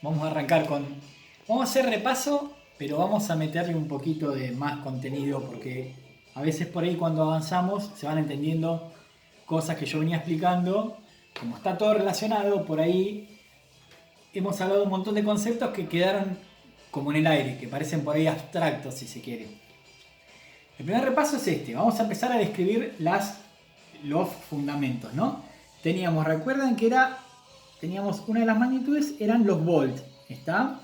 Vamos a arrancar con... Vamos a hacer repaso, pero vamos a meterle un poquito de más contenido porque a veces por ahí cuando avanzamos se van entendiendo cosas que yo venía explicando. Como está todo relacionado, por ahí hemos hablado de un montón de conceptos que quedaron como en el aire, que parecen por ahí abstractos si se quiere. El primer repaso es este. Vamos a empezar a describir los fundamentos, ¿no? Recuerdan que teníamos una de las magnitudes, eran los volts, ¿está?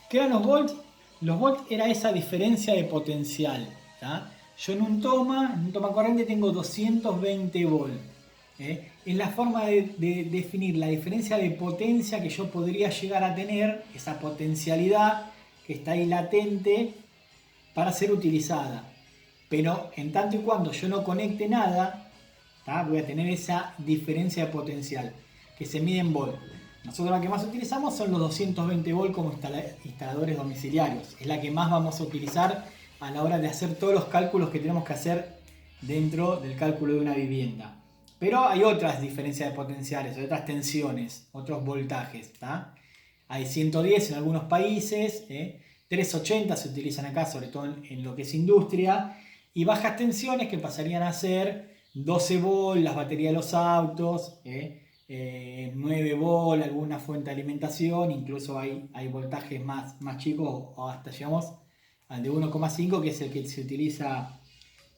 ¿Qué eran los volts? Los volts era esa diferencia de potencial, ¿está? Yo en un toma corriente tengo 220 volts. Es la forma de definir la diferencia de potencia que yo podría llegar a tener, esa potencialidad que está ahí latente para ser utilizada. Pero en tanto y cuando yo no conecte nada, ¿tá? Voy a tener esa diferencia de potencial que se mide en volt. Nosotros la que más utilizamos son los 220 volt como instaladores domiciliarios. Es la que más vamos a utilizar a la hora de hacer todos los cálculos que tenemos que hacer dentro del cálculo de una vivienda. Pero hay otras diferencias de potenciales, otras tensiones, otros voltajes, ¿tá? Hay 110 en algunos países, 380 se utilizan acá, sobre todo en lo que es industria, y bajas tensiones que pasarían a ser 12 volt, las baterías de los autos, 9 volt, alguna fuente de alimentación, incluso hay voltajes más chicos, o hasta llegamos al de 1,5, que es el que se utiliza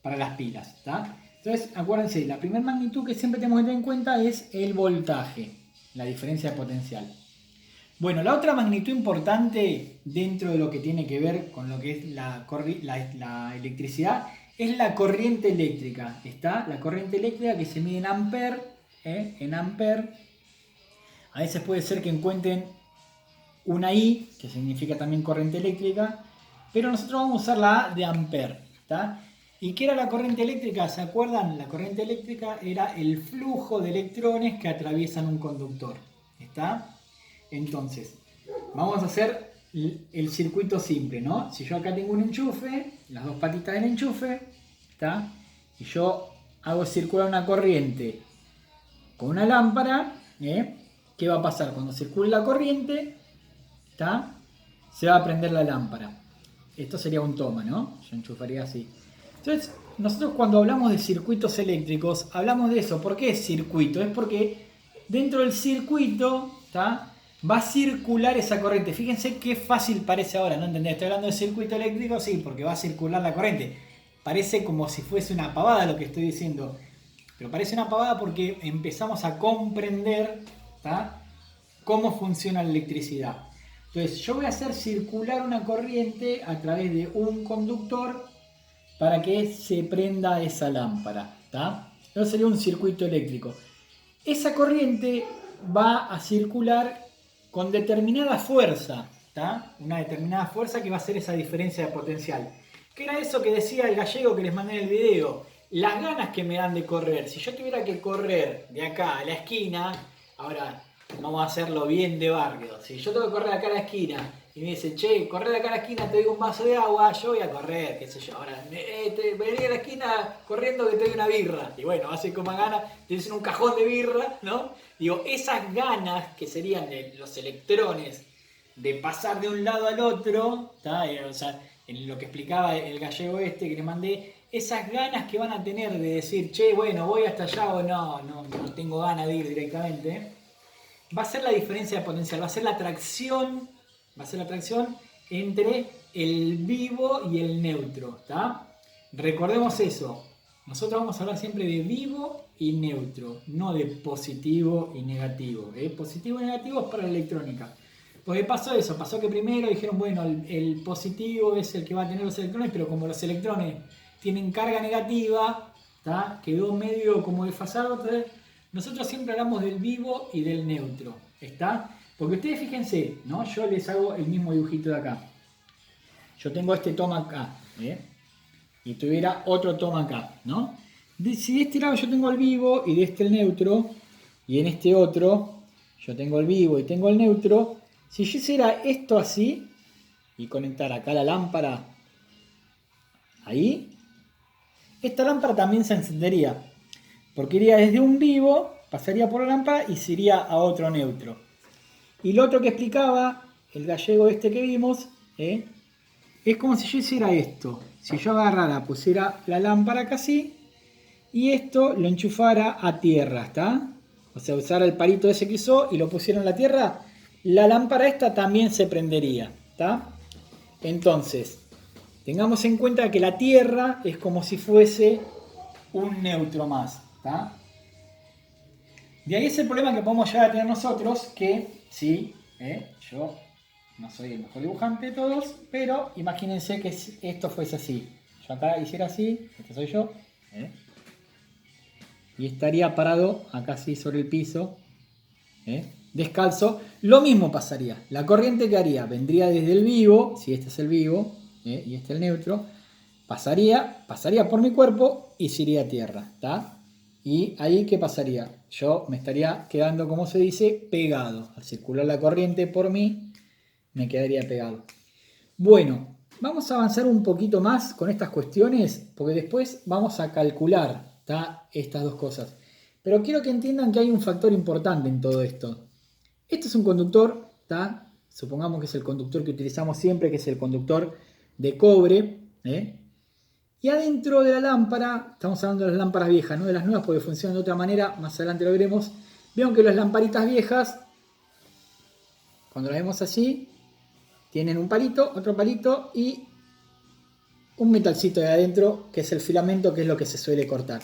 para las pilas, ¿está? Entonces, acuérdense, la primera magnitud que siempre tenemos que tener en cuenta es el voltaje, la diferencia de potencial. Bueno, la otra magnitud importante dentro de lo que tiene que ver con lo que es la electricidad es la corriente eléctrica. ¿Está? La corriente eléctrica que se mide en amperes. En amperes. A veces puede ser que encuentren una I, que significa también corriente eléctrica, pero nosotros vamos a usar la A de ampere. ¿Está? ¿Y qué era la corriente eléctrica? ¿Se acuerdan? La corriente eléctrica era el flujo de electrones que atraviesan un conductor. ¿Está? Entonces, vamos a hacer el circuito simple, ¿no? Si yo acá tengo un enchufe, las dos patitas del enchufe, ¿está? Y yo hago circular una corriente con una lámpara, ¿qué va a pasar? Cuando circule la corriente, ¿está? Se va a prender la lámpara. Esto sería un toma, ¿no? Yo enchufaría así. Entonces, nosotros cuando hablamos de circuitos eléctricos, hablamos de eso. ¿Por qué es circuito? Es porque dentro del circuito, ¿está? Va a circular esa corriente. Fíjense qué fácil parece ahora, ¿no entendés? Estoy hablando de circuito eléctrico, sí, porque va a circular la corriente. Parece como si fuese una pavada lo que estoy diciendo. Pero parece una pavada porque empezamos a comprender, ¿tá? Cómo funciona la electricidad. Entonces, yo voy a hacer circular una corriente a través de un conductor para que se prenda esa lámpara, ¿tá? Eso sería un circuito eléctrico. Esa corriente va a circular con determinada fuerza, ¿tá? Una determinada fuerza que va a hacer esa diferencia de potencial. ¿Qué era eso que decía el gallego que les mandé en el video? Las ganas que me dan de correr. Si yo tuviera que correr de acá a la esquina, ahora vamos a hacerlo bien de barrio. Si yo tengo que correr de acá a la esquina y me dice, che, correr de acá a la esquina, te doy un vaso de agua, yo voy a correr, qué sé yo. Ahora, vení a la esquina corriendo que te doy una birra. Y bueno, hace como ganas, te dicen un cajón de birra, ¿no? Digo, esas ganas que serían de los electrones de pasar de un lado al otro, ¿tá? O sea, en lo que explicaba el gallego este que le mandé, esas ganas que van a tener de decir, che, bueno, voy hasta allá o no tengo ganas de ir directamente, va a ser la diferencia de potencial, va a ser la atracción entre el vivo y el neutro, ¿tá? Recordemos eso. Nosotros vamos a hablar siempre de vivo y neutro, no de positivo y negativo. Positivo y negativo es para la electrónica. Porque pasó que primero dijeron, bueno, el positivo es el que va a tener los electrones, pero como los electrones tienen carga negativa, ¿tá? Quedó medio como desfasado. Entonces, nosotros siempre hablamos del vivo y del neutro, ¿está? Porque ustedes fíjense, ¿no? Yo les hago el mismo dibujito de acá. Yo tengo este toma acá, y tuviera otro toma acá, ¿no? Si de este lado yo tengo el vivo y de este el neutro, y en este otro yo tengo el vivo y tengo el neutro, si yo hiciera esto así y conectar acá la lámpara ahí, esta lámpara también se encendería, porque iría desde un vivo, pasaría por la lámpara y se iría a otro neutro. Y lo otro que explicaba el gallego este que vimos, es como si yo hiciera esto. Si yo agarrara, pusiera la lámpara acá así, y esto lo enchufara a tierra, ¿está? O sea, usara el palito ese que usó y lo pusiera en la tierra, la lámpara esta también se prendería, ¿está? Entonces, tengamos en cuenta que la tierra es como si fuese un neutro más, ¿está? De ahí es el problema que podemos llegar a tener nosotros, que sí, yo no soy el mejor dibujante de todos, pero imagínense que esto fuese así. Yo acá hiciera así, este soy yo, y estaría parado acá así sobre el piso, descalzo. Lo mismo pasaría. La corriente que haría vendría desde el vivo, si este es el vivo y este es el neutro, pasaría por mi cuerpo y se iría a tierra, ¿está? Y ahí, ¿qué pasaría? Yo me estaría quedando, como se dice, pegado. Al circular la corriente por mí, me quedaría pegado. Bueno, vamos a avanzar un poquito más con estas cuestiones, porque después vamos a calcular, ¿tá?, estas dos cosas. Pero quiero que entiendan que hay un factor importante en todo esto. Este es un conductor, ¿tá? Supongamos que es el conductor que utilizamos siempre, que es el conductor de cobre, y adentro de la lámpara, estamos hablando de las lámparas viejas, no de las nuevas porque funcionan de otra manera, más adelante lo veremos. Vieron que las lamparitas viejas, cuando las vemos así, tienen un palito, otro palito y un metalcito de adentro, que es el filamento, que es lo que se suele cortar.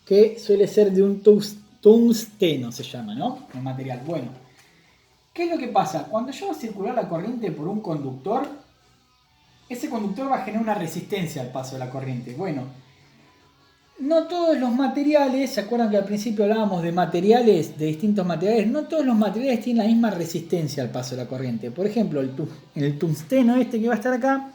Que suele ser de un tungsteno, se llama, ¿no? El material. Bueno, ¿qué es lo que pasa? Cuando yo voy a circular la corriente por un conductor, ese conductor va a generar una resistencia al paso de la corriente. Bueno, no todos los materiales, ¿se acuerdan que al principio hablábamos de materiales, de distintos materiales? No todos los materiales tienen la misma resistencia al paso de la corriente. Por ejemplo, el tungsteno este que va a estar acá,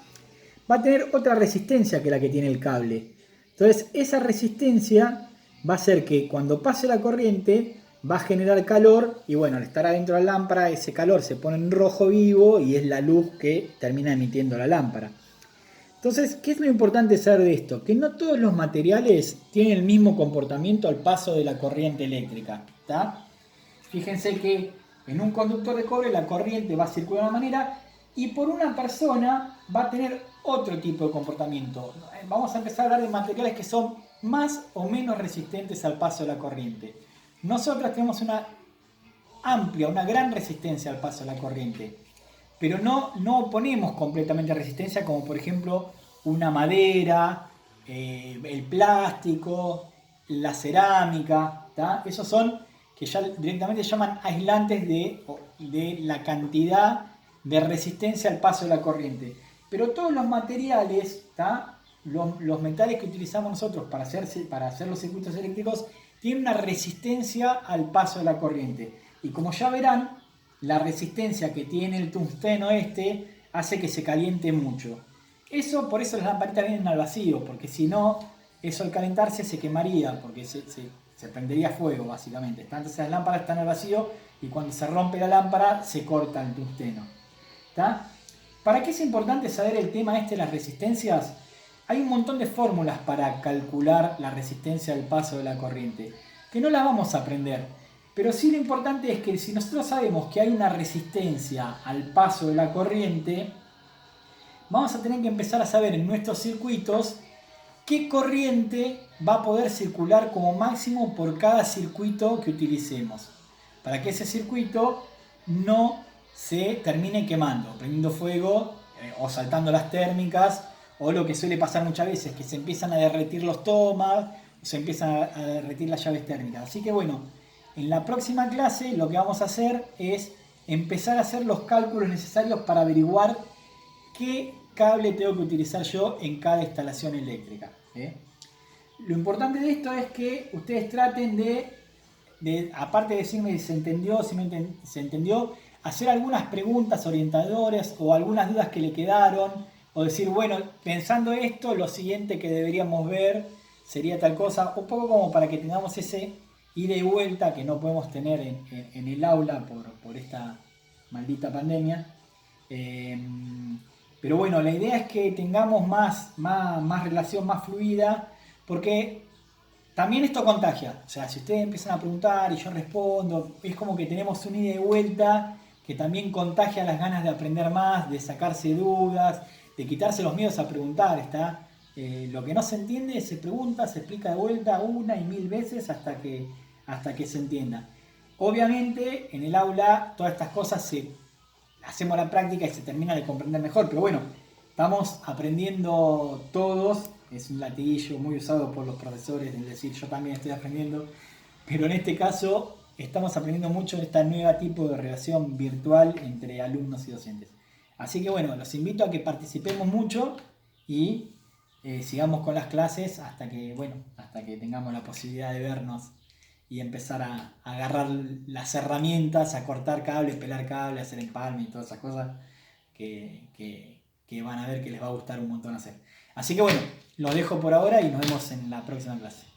va a tener otra resistencia que la que tiene el cable. Entonces, esa resistencia va a hacer que cuando pase la corriente va a generar calor y bueno, al estar adentro de la lámpara, ese calor se pone en rojo vivo y es la luz que termina emitiendo la lámpara. Entonces, ¿qué es lo importante saber de esto? Que no todos los materiales tienen el mismo comportamiento al paso de la corriente eléctrica, ¿tá? Fíjense que en un conductor de cobre la corriente va a circular de una manera y por una persona va a tener otro tipo de comportamiento. Vamos a empezar a hablar de materiales que son más o menos resistentes al paso de la corriente. Nosotros tenemos una amplia, una gran resistencia al paso de la corriente, pero no oponemos completamente resistencia, como por ejemplo una madera, el plástico, la cerámica, ¿tá? Esos son que ya directamente se llaman aislantes de la cantidad de resistencia al paso de la corriente. Pero todos los materiales, ¿tá?, los metales que utilizamos nosotros para hacer los circuitos eléctricos tienen una resistencia al paso de la corriente. Y como ya verán, la resistencia que tiene el tungsteno este hace que se caliente mucho. Por eso las lamparitas vienen al vacío, porque si no, eso al calentarse se quemaría, porque se prendería fuego básicamente. Entonces las lámparas están al vacío y cuando se rompe la lámpara se corta el tungsteno. ¿Tá? ¿Para qué es importante saber el tema este de las resistencias? Hay un montón de fórmulas para calcular la resistencia al paso de la corriente, que no las vamos a aprender. Pero sí lo importante es que si nosotros sabemos que hay una resistencia al paso de la corriente, vamos a tener que empezar a saber en nuestros circuitos qué corriente va a poder circular como máximo por cada circuito que utilicemos, para que ese circuito no se termine quemando, prendiendo fuego o saltando las térmicas, o lo que suele pasar muchas veces, que se empiezan a derretir los tomas, o se empiezan a derretir las llaves térmicas. Así que bueno, en la próxima clase lo que vamos a hacer es empezar a hacer los cálculos necesarios para averiguar qué cable tengo que utilizar yo en cada instalación eléctrica. Lo importante de esto es que ustedes traten de aparte de decirme si se entendió, hacer algunas preguntas orientadoras o algunas dudas que le quedaron, o decir, bueno, pensando esto, lo siguiente que deberíamos ver sería tal cosa, un poco como para que tengamos ese ida y vuelta que no podemos tener en el aula por esta maldita pandemia. Pero bueno, la idea es que tengamos más relación, más fluida, porque también esto contagia. O sea, si ustedes empiezan a preguntar y yo respondo, es como que tenemos un ida y vuelta que también contagia las ganas de aprender más, de sacarse dudas, de quitarse los miedos a preguntar. Lo que no se entiende se pregunta, se explica de vuelta una y mil veces hasta que se entienda. Obviamente en el aula todas estas cosas hacemos la práctica y se termina de comprender mejor, pero bueno, estamos aprendiendo todos. Es un latiguillo muy usado por los profesores, es decir, yo también estoy aprendiendo, pero en este caso estamos aprendiendo mucho de este nuevo tipo de relación virtual entre alumnos y docentes. Así que bueno, los invito a que participemos mucho y sigamos con las clases hasta que tengamos la posibilidad de vernos y empezar a agarrar las herramientas, a cortar cable, pelar cable, hacer empalme y todas esas cosas que van a ver que les va a gustar un montón hacer. Así que bueno, los dejo por ahora y nos vemos en la próxima clase.